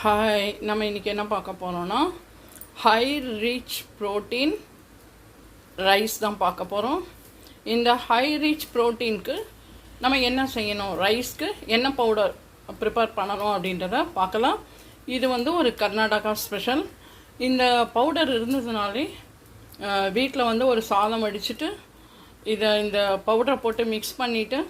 Hi, நம்ம இன்றைக்கி என்ன பார்க்க போகிறோன்னா ஹை ரிச் ப்ரோட்டீன் ரைஸ் தான் பார்க்க போகிறோம். இந்த ஹை ரிச் ப்ரோட்டீனுக்கு நம்ம என்ன செய்யணும், ரைஸ்க்கு என்ன பவுடர் ப்ரிப்பேர் பண்ணணும் அப்படின்றத பார்க்கலாம். இது வந்து ஒரு கர்நாடகா ஸ்பெஷல். இந்த பவுடர் இருந்ததுனாலே வீட்டில் வந்து ஒரு சாதம் வடிச்சிட்டு இந்த பவுடரை போட்டு மிக்ஸ் பண்ணிவிட்டு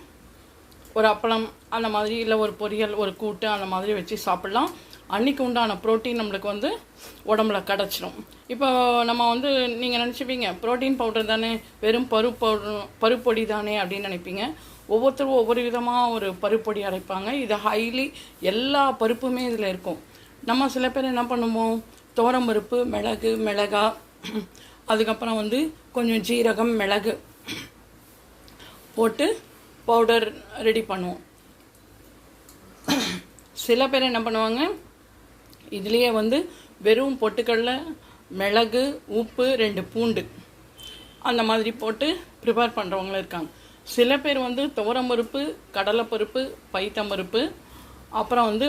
ஒரு அப்பளம் அந்த மாதிரி, இல்லை ஒரு பொரியல், ஒரு கூட்டு அந்த மாதிரி வச்சு சாப்பிட்லாம். அன்றைக்கி உண்டான ப்ரோட்டீன் நம்மளுக்கு வந்து உடம்புல கிடச்சிடும். இப்போ நம்ம வந்து நீங்கள் நினச்சிப்பீங்க ப்ரோட்டீன் பவுடர் தானே, வெறும் பருப்பொடி தானே அப்படின்னு நினைப்பீங்க. ஒவ்வொருத்தரும் ஒவ்வொரு விதமாக ஒரு பருப்பொடி அரைப்பாங்க. இது ஹைலி எல்லா பருப்புமே இதில் இருக்கும். நம்ம சில பேர் என்ன பண்ணுவோம், துவரம்பருப்பு, மிளகா, அதுக்கப்புறம் வந்து கொஞ்சம் ஜீரகம், மிளகு போட்டு பவுடர் ரெடி பண்ணுவோம். சில பேர் என்ன பண்ணுவாங்க, இதுலேயே வந்து வெறும் பொட்டுக்கடலை, மிளகு, உப்பு, 2 பூண்டு அந்த மாதிரி போட்டு ப்ரிப்பேர் பண்ணுறவங்களும் இருக்காங்க. சில பேர் வந்து துவரம்பருப்பு, கடலைப்பருப்பு, பைத்தம்பருப்பு, அப்புறம் வந்து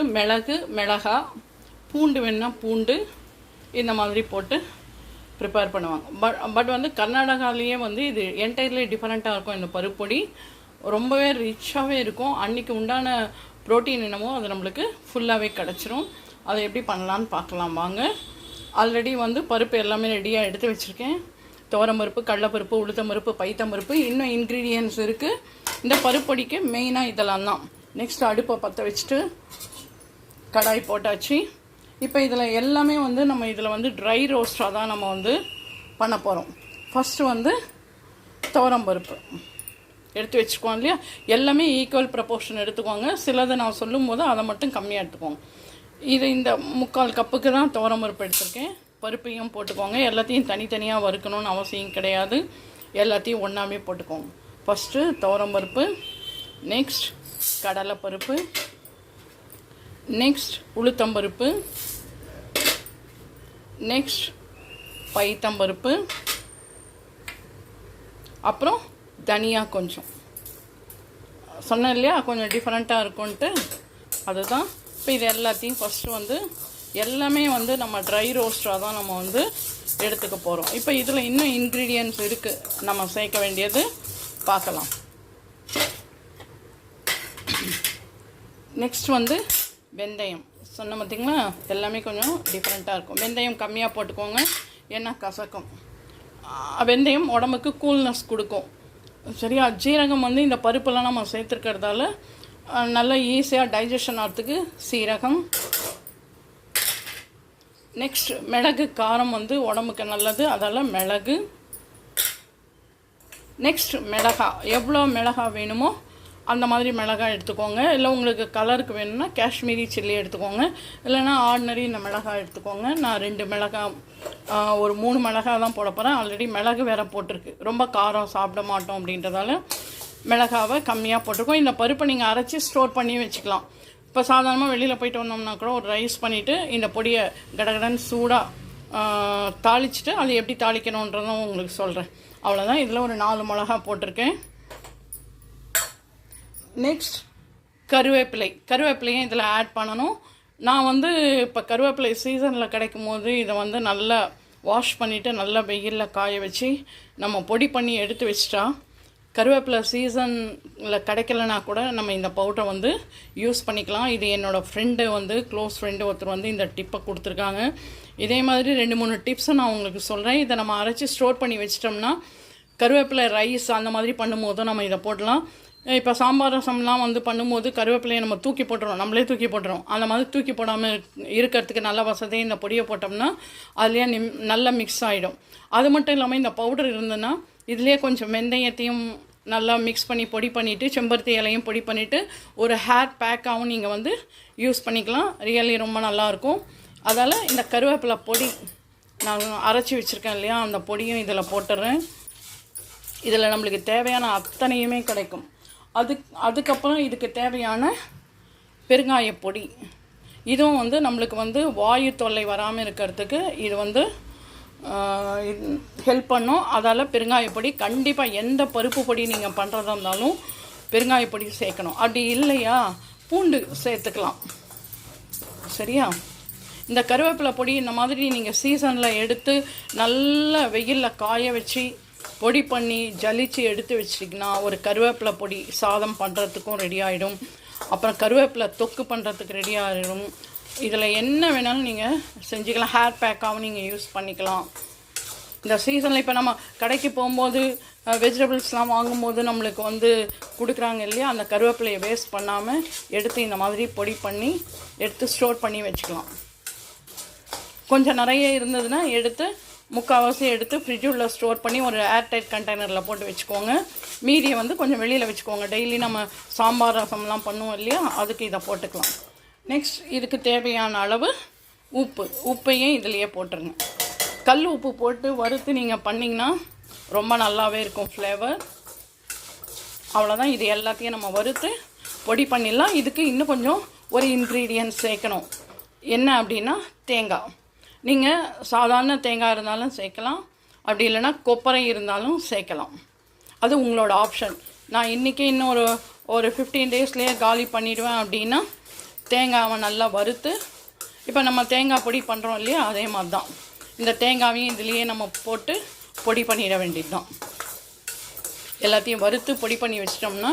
மிளகா, பூண்டு வேணுன்னா பூண்டு இந்த மாதிரி போட்டு ப்ரிப்பேர் பண்ணுவாங்க. பட் வந்து கர்நாடகாலேயே வந்து இது என்டையர்லி டிஃப்ரெண்ட்டாக இருக்கும். இந்த பருப்பொடி ரொம்பவே ரிச்சாகவே இருக்கும். அன்றைக்கி உண்டான ப்ரோட்டீன் என்னமோ அது நம்மளுக்கு ஃபுல்லாகவே கிடச்சிரும். அதை எப்படி பண்ணலான்னு பார்க்கலாம் வாங்க. ஆல்ரெடி வந்து பருப்பு எல்லாமே ரெடியாக எடுத்து வச்சுருக்கேன். துவரம்பருப்பு, கடலைப்பருப்பு, உளுத்தம்பருப்பு, பைத்தம்பருப்பு, இன்னும் இன்க்ரீடியன்ட்ஸ் இருக்குது. இந்த பருப்பொடிக்கு மெயினாக இதெல்லாம் தான். நெக்ஸ்ட் அடுப்பை பற்ற வச்சுட்டு கடாய் போட்டாச்சு. இப்போ இதில் எல்லாமே வந்து நம்ம இதில் வந்து ட்ரை ரோஸ்டாக தான் நம்ம வந்து பண்ண போகிறோம். ஃபஸ்ட்டு வந்து துவரம்பருப்பு எடுத்து வச்சுக்குவோம் இல்லையா, எல்லாமே ஈக்குவல் ப்ரப்போர்ஷன் எடுத்துக்கோங்க. சிலதை நான் சொல்லும் போது அதை மட்டும் கம்மியாக எடுத்துக்கோங்க. இது இந்த 3/4 கப்புக்கு தான் துவரம்பருப்பு எடுத்திருக்கேன். பருப்பையும் போட்டுக்கோங்க. எல்லாத்தையும் தனித்தனியாக வறுக்கணும்னு அவசியம் கிடையாது, எல்லாத்தையும் ஒன்றாமே போட்டுக்கோங்க. ஃபஸ்ட்டு துவரம்பருப்பு, நெக்ஸ்ட் கடலைப்பருப்பு, நெக்ஸ்ட் உளுத்தம்பருப்பு, நெக்ஸ்ட் பைத்தம்பருப்பு, அப்புறம் தனியா கொஞ்சம் சொன்னேன் இல்லையா, கொஞ்சம் டிஃப்ரெண்ட்டாக இருக்கும்ன்ட்டு அதுதான். இப்போ இது எல்லாத்தையும் ஃபஸ்ட்டு வந்து எல்லாமே வந்து நம்ம ட்ரை ரோஸ்டாக தான் நம்ம வந்து எடுத்துக்க போகிறோம். இப்போ இதில் இன்னும் இன்க்ரீடியன்ட்ஸ் இருக்குது நம்ம சேர்க்க வேண்டியது, பார்க்கலாம். நெக்ஸ்ட் வந்து வெந்தயம் சொன்ன பார்த்திங்களா, எல்லாமே கொஞ்சம் டிஃப்ரெண்ட்டாக இருக்கும். வெந்தயம் கம்மியாக போட்டுக்கோங்க, ஏன்னா கசக்கும். வெந்தயம் உடம்புக்கு கூல்னஸ் கொடுக்கும். சரியா, ஜீரகம் வந்து இந்த பருப்பெல்லாம் நம்ம சேர்த்துருக்கிறதால நல்லா ஈஸியாக டைஜஷன் ஆகிறதுக்கு சீரகம். நெக்ஸ்ட் மிளகு, காரம் வந்து உடம்புக்கு நல்லது, அதால் மிளகு. நெக்ஸ்ட் மிளகா, எவ்வளோ மிளகா வேணுமோ அந்த மாதிரி மிளகாய் எடுத்துக்கோங்க. இல்லை உங்களுக்கு கலருக்கு வேணும்னா காஷ்மீரி சில்லி எடுத்துக்கோங்க, இல்லைன்னா ஆர்டினரி இந்த மிளகாய் எடுத்துக்கோங்க. நான் 2 மிளகாய், ஒரு 3 மிளகாய் தான் போட போகிறேன். ஆல்ரெடி மிளகு வேறு போட்டிருக்கு. ரொம்ப காரம் சாப்பிட மாட்டோம் அப்படின்றதால மிளகாவை கம்மியாக போட்டிருக்கோம். இந்த பருப்பை நீங்கள் அரைச்சி ஸ்டோர் பண்ணி வச்சுக்கலாம். இப்போ சாதாரணமாக வெளியில் போயிட்டு வந்தோம்னா கூட ஒரு ரைஸ் பண்ணிவிட்டு இந்த பொடியை கடகடன்னு சூடாக தாளிச்சிட்டு அது எப்படி தாளிக்கணுன்றதும் உங்களுக்கு சொல்கிறேன். அவ்வளோதான். இதில் ஒரு 4 மிளகா போட்டிருக்கேன். நெக்ஸ்ட் கருவேப்பிலையும் இதில் ஆட் பண்ணணும். நான் வந்து இப்போ கருவேப்பிலை சீசனில் கிடைக்கும் போது இதை வந்து நல்லா வாஷ் பண்ணிவிட்டு நல்லா வெயிலில் காய வச்சு நம்ம பொடி பண்ணி எடுத்து வச்சிட்டா, கருவேப்பிலை சீசனில் கிடைக்கலனா கூட நம்ம இந்த பவுடரை வந்து யூஸ் பண்ணிக்கலாம். இது என்னோடய ஃப்ரெண்டு வந்து க்ளோஸ் ஃப்ரெண்டு ஒருத்தர் வந்து இந்த டிப்பை கொடுத்துருக்காங்க. இதே மாதிரி 2-3 டிப்ஸை நான் உங்களுக்கு சொல்கிறேன். இதை நம்ம அரைச்சி ஸ்டோர் பண்ணி வச்சிட்டோம்னா கருவேப்பிலை ரைஸ் அந்த மாதிரி பண்ணும்போதும் நம்ம இதை போடலாம். இப்போ சாம்பார் ரசம்லாம் வந்து பண்ணும்போது கருவேப்பிலையை நம்ம தூக்கி போட்டுறோம், நம்மளே தூக்கி போட்டுறோம். அந்த மாதிரி தூக்கி போடாமல் இருக்கிறதுக்கு நல்ல வசதி இந்த பொடியை போட்டோம்னா அதுலேயே நல்லா மிக்ஸ் ஆகிடும். அது மட்டும் இல்லாமல் இந்த பவுடர் இருந்ததுன்னா இதுலேயே கொஞ்சம் வெந்தயத்தையும் நல்லா மிக்ஸ் பண்ணி பொடி பண்ணிவிட்டு, செம்பருத்தி இலையும் பொடி பண்ணிவிட்டு ஒரு ஹேர் பேக்காகவும் நீங்கள் வந்து யூஸ் பண்ணிக்கலாம். ரியலி ரொம்ப நல்லாயிருக்கும். அதால் இந்த கருவேப்பிலை பொடி நான் அரைச்சி வச்சுருக்கேன் இல்லையா, அந்த பொடியும் இதில் போட்டுடுறேன். இதில் நம்மளுக்கு தேவையான அத்தனையுமே கிடைக்கும். அதுக்கப்புறம் இதுக்கு தேவையான பெருங்காயப்பொடி, இதுவும் வந்து நம்மளுக்கு வந்து வாயு தொல்லை வராமல் இருக்கிறதுக்கு இது வந்து ஹெல்ப் பண்ணும். அதால் பெருங்காயப்பொடி கண்டிப்பாக எந்த பருப்பு பொடி நீங்கள் பண்ணுறதா இருந்தாலும் பெருங்காயப்பொடி சேர்க்கணும். அப்படி இல்லையா பூண்டு சேர்த்துக்கலாம். சரியா? இந்த கருவேப்பிலை பொடி இந்த மாதிரி நீங்கள் சீசனில் எடுத்து நல்ல வெயிலில் காய வச்சு பொடி பண்ணி ஜலிச்சு எடுத்து வச்சிட்டிங்கன்னா ஒரு கருவேப்பிலை பொடி சாதம் பண்ணுறதுக்கும் ரெடி ஆகிடும். அப்புறம் கருவேப்பிலை தொக்கு பண்ணுறதுக்கு ரெடி ஆகிடும். இதில் என்ன வேணாலும் நீங்கள் செஞ்சுக்கலாம். ஹேர் பேக்காகவும் நீங்கள் யூஸ் பண்ணிக்கலாம். இந்த சீசனில் இப்போ நம்ம கடைக்கு போகும்போது வெஜிடபிள்ஸ்லாம் வாங்கும்போது நம்மளுக்கு வந்து கொடுக்குறாங்க இல்லையா, அந்த கருவேப்பிலையை வேஸ்ட் பண்ணாமல் எடுத்து இந்த மாதிரி பொடி பண்ணி எடுத்து ஸ்டோர் பண்ணி வச்சுக்கலாம். கொஞ்சம் நிறைய இருந்ததுன்னா எடுத்து முக்கால்வாசி எடுத்து ஃப்ரிட்ஜுள்ள ஸ்டோர் பண்ணி ஒரு ஏர்டைட் கண்டெய்னரில் போட்டு வச்சுக்கோங்க. மீதியை வந்து கொஞ்சம் வெளியில் வச்சுக்கோங்க. டெய்லி நம்ம சாம்பார் ரசம்லாம் பண்ணுவோம் இல்லையா, அதுக்கு இதை போட்டுக்கலாம். நெக்ஸ்ட் இதுக்கு தேவையான அளவு உப்பையும் இதிலையே போட்டுருங்க. கல் உப்பு போட்டு வறுத்து நீங்கள் பண்ணிங்கன்னா ரொம்ப நல்லாவே இருக்கும் ஃப்ளேவர். அவ்வளோதான். இது எல்லாத்தையும் நம்ம வறுத்து பொடி பண்ணிடலாம். இதுக்கு இன்னும் கொஞ்சம் ஒரு இன்க்ரீடியன்ட் சேர்க்கணும். என்ன அப்படின்னா தேங்காய். நீங்கள் சாதாரண தேங்காய் இருந்தாலும் சேர்க்கலாம், அப்படி இல்லைன்னா கொப்பரை இருந்தாலும் சேர்க்கலாம். அது உங்களோட ஆப்ஷன். நான் இன்றைக்கி இன்னும் ஒரு 15 டேஸ்லேயே காலி பண்ணிவிடுவேன் அப்படின்னா தேங்காவை நல்லா வறுத்து, இப்போ நம்ம தேங்காய் பொடி பண்ணுறோம் இல்லையா, அதே மாதிரி தான் இந்த தேங்காவையும் இதுலேயே நம்ம போட்டு பொடி பண்ணிட வேண்டியது தான். எல்லாத்தையும் வறுத்து பொடி பண்ணி வச்சிட்டோம்னா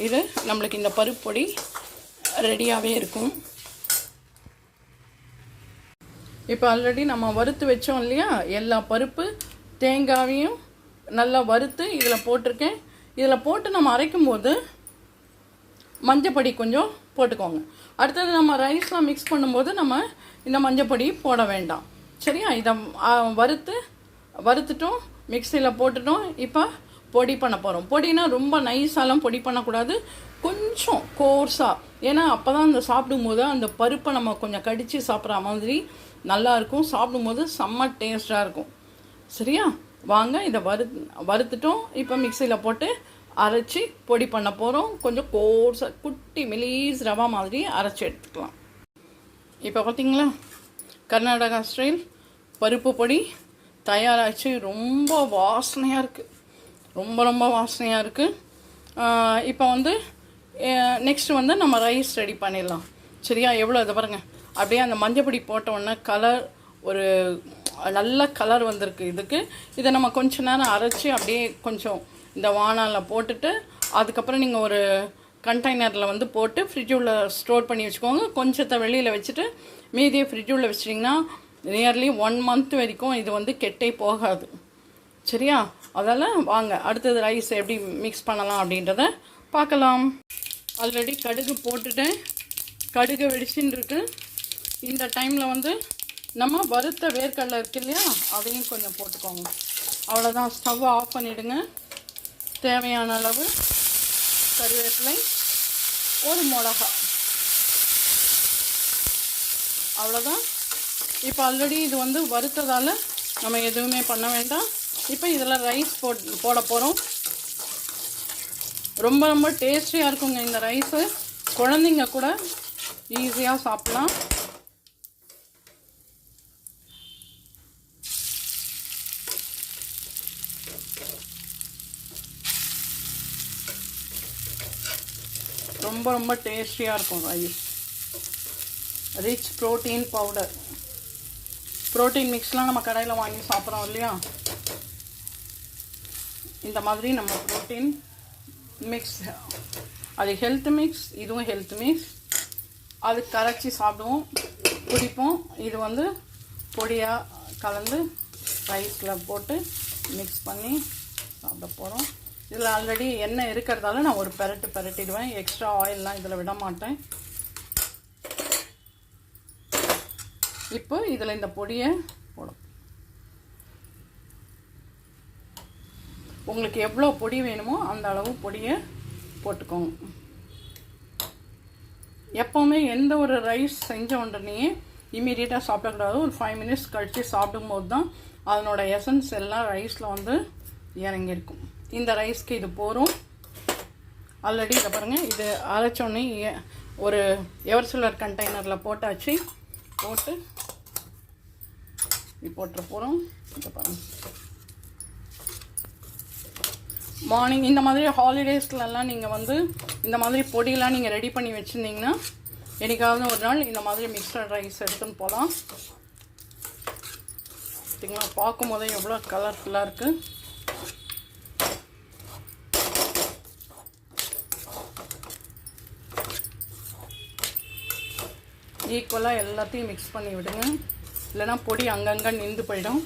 இது நம்மளுக்கு இந்த பருப்பு பொடி ரெடியாகவே இருக்கும். இப்போ ஆல்ரெடி நம்ம வறுத்து வச்சோம் இல்லையா, எல்லா பருப்பு தேங்காவையும் நல்லா வறுத்து இதில் போட்டிருக்கேன். இதில் போட்டு நம்ம அரைக்கும்போது மஞ்சப்பொடி கொஞ்சம் போட்டுக்கோங்க. அடுத்தது நம்ம ரைஸ்லாம் மிக்ஸ் பண்ணும்போது நம்ம இந்த மஞ்சப்பொடி போட வேண்டாம். சரியா? இதை வறுத்துட்டோம், மிக்சியில் போட்டுட்டோம். இப்போ பொடி பண்ண போகிறோம். பொடினா ரொம்ப நைஸாலாம் பொடி பண்ணக்கூடாது, கொஞ்சம் கோர்ஸாக. ஏன்னா அப்போ தான் அந்த சாப்பிடும்போது அந்த பருப்பை நம்ம கொஞ்சம் கடித்து சாப்பிட்ற மாதிரி நல்லாயிருக்கும். சாப்பிடும்போது செம்ம டேஸ்ட்டாக இருக்கும். சரியா? வாங்க, இதை வறுத்துட்டோம். இப்போ மிக்சியில் போட்டு அரைச்சி பொடி பண்ண போகிறோம். கொஞ்சம் கோர்ஸாக குட்டி மெலீஸ் ரவா மாதிரி அரைச்சி எடுத்துக்கலாம். இப்போ பார்த்தீங்களா, கர்நாடகா ஸ்டைல் பருப்பு பொடி தயாராச்சு. ரொம்ப வாசனையாக இருக்குது, ரொம்ப வாசனையாக இருக்குது. இப்போ வந்து நெக்ஸ்ட்டு வந்து நம்ம ரைஸ் ரெடி பண்ணிடலாம். சரியா? எவ்வளோ இதை பாருங்கள், அப்படியே அந்த மஞ்சப்பொடி போட்டோன்னே கலர் ஒரு நல்ல கலர் வந்திருக்கு இதுக்கு. இதை நம்ம கொஞ்ச நேரம் அரைச்சி அப்படியே கொஞ்சம் இந்த வானலில் போட்டுட்டு அதுக்கப்புறம் நீங்கள் ஒரு கண்டெய்னரில் வந்து போட்டு ஃப்ரிட்ஜுள்ள ஸ்டோர் பண்ணி வச்சுக்கோங்க. கொஞ்சத்தை வெளியில் வச்சுட்டு மீதியை ஃப்ரிட்ஜுள்ள வச்சிட்டிங்கன்னா நியர்லி 1 மந்த் வரைக்கும் இது வந்து கெட்டே போகாது. சரியா? அதெல்லாம் வாங்க அடுத்தது ரைஸ் எப்படி மிக்ஸ் பண்ணலாம் அப்படின்றத பார்க்கலாம். ஆல்ரெடி கடுகு போட்டுட்டேன். கடுகு வெடிச்சின்னு இருக்கு. இந்த டைமில் வந்து நம்ம வறுத்த வேர்க்கடலை இருக்கு இல்லையா, அதையும் கொஞ்சம் போட்டுக்கோங்க. அவ்வளோதான். ஸ்டவ்வை ஆஃப் பண்ணிவிடுங்க. தேவையான அளவு கருவேப்பிலை, ஒரு மிளகா, அவ்வளோதான். இப்போ ஆல்ரெடி இது வந்து வறுத்ததால் நம்ம எதுவுமே பண்ண வேண்டாம். இப்போ இதில் ரைஸ் போட போகிறோம். ரொம்ப டேஸ்டியாக இருக்குங்க இந்த ரைஸு. குழந்தைங்க கூட ஈஸியாக சாப்பிட்லாம். ரொம்ப டேஸ்டியாக இருக்கும் rice. Rich protein powder. Protein மிக்ஸ்லாம் நம்ம கடையில் வாங்கி சாப்பிட்றோம் இல்லையா, இந்த மாதிரி நம்ம ப்ரோட்டீன் மிக்ஸ், அது ஹெல்த் மிக்ஸ், இதுவும் ஹெல்த் மிக்ஸ். அது கரைச்சி சாப்பிடுவோம், குடிப்போம். இது வந்து பொடியாக கலந்து ரைஸில் போட்டு மிக்ஸ் பண்ணி சாப்பிட போகிறோம். இதில் ஆல்ரெடி எண்ணெய் இருக்கிறதால நான் ஒரு பெரட்டிடுவேன். எக்ஸ்ட்ரா ஆயிலெலாம் இதில் விட மாட்டேன். இப்போ இதில் இந்த பொடியை போடும். உங்களுக்கு எவ்வளோ பொடி வேணுமோ அந்த அளவு பொடியை போட்டுக்கோங்க. எப்போவுமே எந்த ஒரு ரைஸ் செஞ்ச உடனே இமீடியட்டாக சாப்பிடக்கூடாது. ஒரு 5 மினிட்ஸ் கழித்து சாப்பிடும்போது தான் அதனோட எசன்ஸ் எல்லாம் ரைஸில் வந்து இறங்கியிருக்கும். இந்த ரைஸ்க்கு இது போகிறோம். ஆல்ரெடி இதை பாருங்கள், இது அரைச்சோன்னே ஒரு எவர்சிலர் கண்டெய்னரில் போட்டாச்சு. போட்டு போட்டுற போகிறோம். இதை பாருங்கள், மார்னிங் இந்த மாதிரி ஹாலிடேஸ்லலாம் நீங்கள் வந்து இந்த மாதிரி பொடியெலாம் நீங்கள் ரெடி பண்ணி வச்சுருந்தீங்கன்னா என்னைக்காவது ஒரு நாள் இந்த மாதிரி மிக்சட் ரைஸ் எடுத்துன்னு போகலாம். பார்த்தீங்களா, பார்க்கும் போதே எவ்வளோ கலர்ஃபுல்லாக இருக்குது. ஈக்குவலாக எல்லாத்தையும் மிக்ஸ் பண்ணி விடுங்க, இல்லைன்னா பொடி அங்கங்கே நின்று போயிடும்.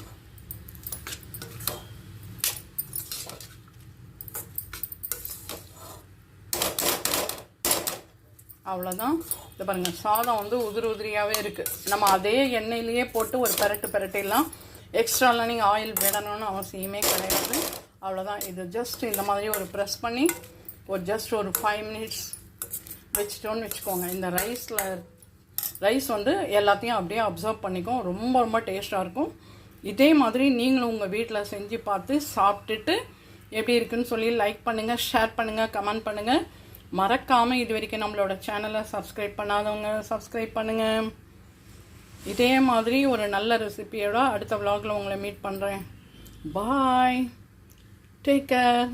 அவ்வளோதான். இது பாருங்கள், சாதம் வந்து உதிரியாகவே இருக்குது. நம்ம அதே எண்ணெயிலேயே போட்டு ஒரு பெரட்டிடலாம். எக்ஸ்ட்ராலாம் நீங்கள் ஆயில் விடணும்னு அவசியமே கிடையாது. அவ்வளோதான். இது ஜஸ்ட் இந்த மாதிரி ஒரு ப்ரெஸ் பண்ணி ஜஸ்ட் ஒரு 5 மினிட்ஸ் வச்சுட்டோன்னு வச்சுக்கோங்க. இந்த ரைஸ் வந்து எல்லாத்தையும் அப்படியே அப்சர்வ் பண்ணிக்கும். ரொம்ப ரொம்ப டேஸ்ட்டாக இருக்கும். இதே மாதிரி நீங்களும் உங்கள் வீட்டில் செஞ்சு பார்த்து சாப்பிட்டுட்டு எப்படி இருக்குன்னு சொல்லி லைக் பண்ணுங்கள், ஷேர் பண்ணுங்கள், கமெண்ட் பண்ணுங்கள். மறக்காமல் இது வரைக்கும் நம்மளோட சேனலை சப்ஸ்கிரைப் பண்ணாதவங்க சப்ஸ்கிரைப் பண்ணுங்கள். இதே மாதிரி ஒரு நல்ல ரெசிபியோட அடுத்த vlogல உங்களை மீட் பண்ணுறேன். பாய், டேக் கேர்.